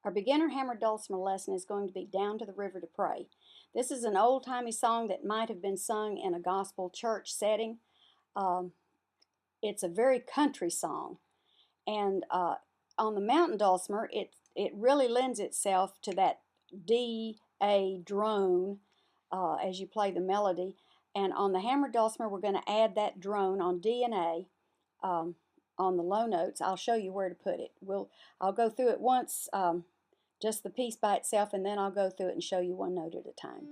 Our beginner hammer dulcimer lesson is going to be Down to the River to Pray. This is an old-timey song that might have been sung in a gospel church setting. It's a very country song, and on the mountain dulcimer, it really lends itself to that D-A drone as you play the melody. And on the hammer dulcimer, we're going to add that drone on D and A on the low notes. I'll show you where to put it. I'll go through it once, just the piece by itself, and then I'll go through it and show you one note at a time.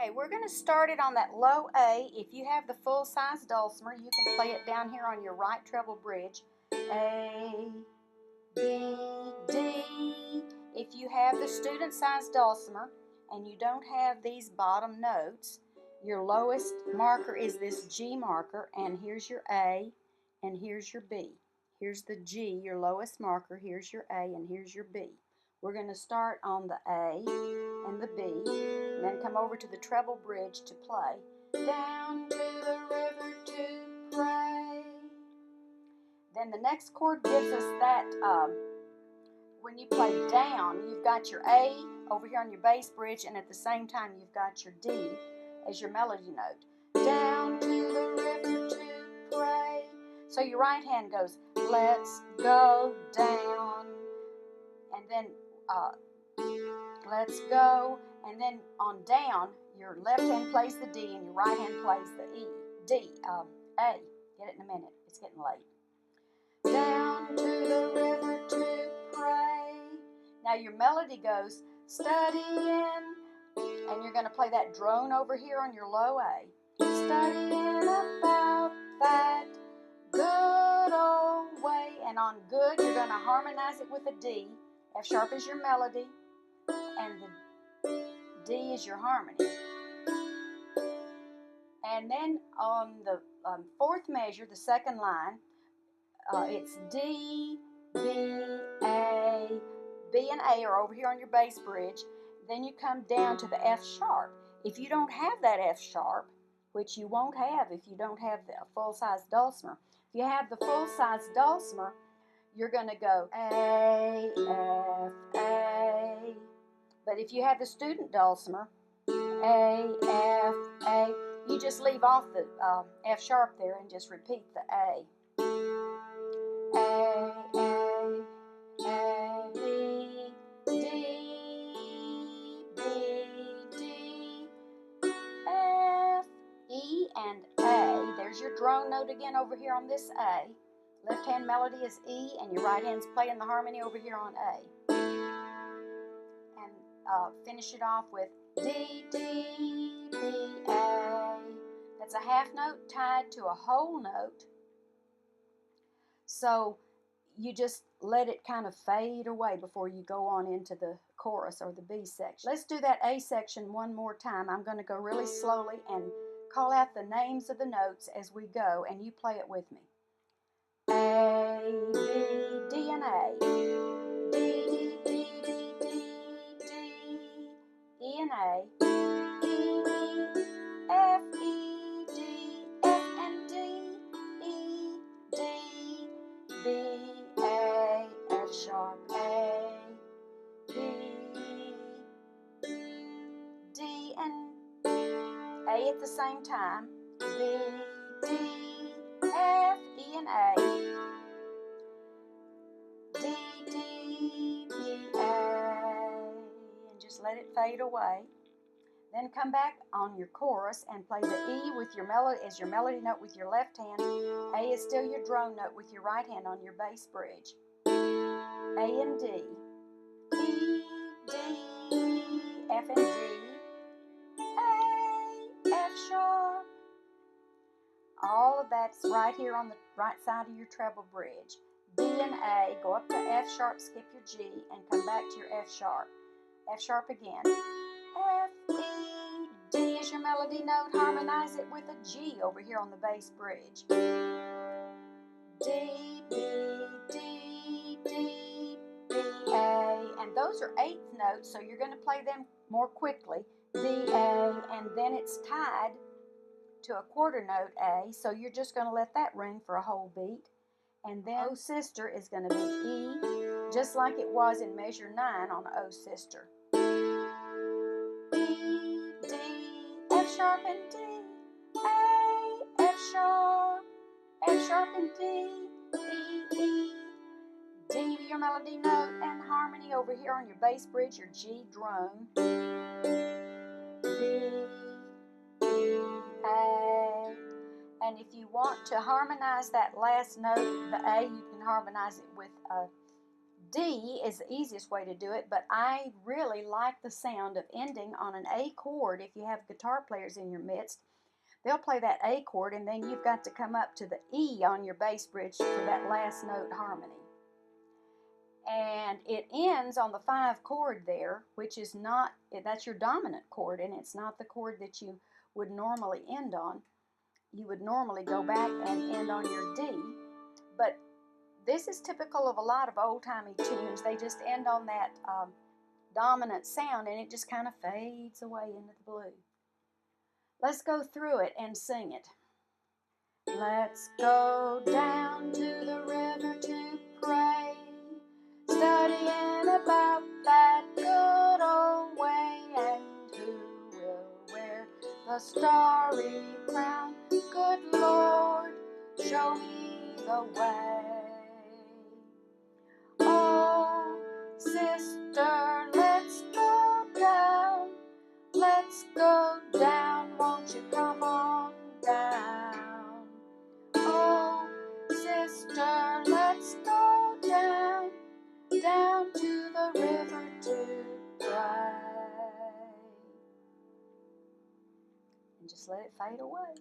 Okay, we're going to start it on that low A. If you have the full-size dulcimer, you can play it down here on your right treble bridge. A, B, D. If you have the student-sized dulcimer and you don't have these bottom notes, your lowest marker is this G marker, and here's your A, and here's your B. Here's the G, your lowest marker, here's your A, and here's your B. We're going to start on the A and the B, and then come over to the treble bridge to play Down to the River to Pray. Then the next chord gives us that, when you play down, you've got your A over here on your bass bridge, and at the same time you've got your D as your melody note. Down to the river to pray. So your right hand goes, let's go down, and then let's go, and then on down, your left hand plays the D and your right hand plays the A. Get it in a minute, it's getting late. Down to the river to pray. Now your melody goes, studying, and you're going to play that drone over here on your low A. Studying about that good old way, and on good, you're going to harmonize it with a D. F sharp is your melody, and the D is your harmony. And then on the fourth measure, the second line, it's D, B, A. B and A are over here on your bass bridge. Then you come down to the F sharp. If you don't have that F sharp, which you won't have if you don't have the full-size dulcimer, if you have the full-size dulcimer, you're going to go A, F, A. But if you have the student dulcimer, A, F, A, you just leave off the F sharp there and just repeat the A. A, B, D, B, D, F, E, and A. There's your drone note again over here on this A. Left hand melody is E, and your right hand's playing the harmony over here on A. And finish it off with D, D, B, A. That's a half note tied to a whole note. So you just let it kind of fade away before you go on into the chorus or the B section. Let's do that A section one more time. I'm going to go really slowly and call out the names of the notes as we go, and you play it with me. A, B, D, and A. D, D, D, D, D, D. E and A. E, F, E, D, F, and D. E, D, B, A, F sharp, A, B, D, and A at the same time. B, D, F, E, and A. D, D, B, A. And just let it fade away. Then come back on your chorus and play the E with your melody as your melody note with your left hand. A is still your drone note with your right hand on your bass bridge. A and D. E, D, F and D. A, F sharp. All of that's right here on the right side of your treble bridge. B and A, go up to F sharp, skip your G, and come back to your F sharp. F sharp again. F, E, D is your melody note. Harmonize it with a G over here on the bass bridge. D, B, D, D, B, A. And those are eighth notes, so you're going to play them more quickly. B, A, and then it's tied to a quarter note A, so you're just going to let that ring for a whole beat. And then O sister is going to be E, just like it was in measure 9 on O sister. B, D, F sharp and D, A, F sharp and D, E, E, D, your melody note, and harmony over here on your bass bridge, your G drone. B, A. And if you want to harmonize that last note, the A, you can harmonize it with a D is the easiest way to do it, but I really like the sound of ending on an A chord. If you have guitar players in your midst, they'll play that A chord, and then you've got to come up to the E on your bass bridge for that last note harmony. And it ends on the 5 chord there, which is not, that's your dominant chord, and it's not the chord that you would normally end on. You would normally go back and end on your D, but this is typical of a lot of old-timey tunes. They just end on that dominant sound, and it just kind of fades away into the blue. Let's go through it and sing it. Let's go down to the river to pray, studying about that good old way, and who will wear the starry crown? Good Lord, show me the way. Oh, sister, let's go down. Let's go down, won't you come on down? Oh, sister, let's go down, down to the river to pray. And just let it fade away.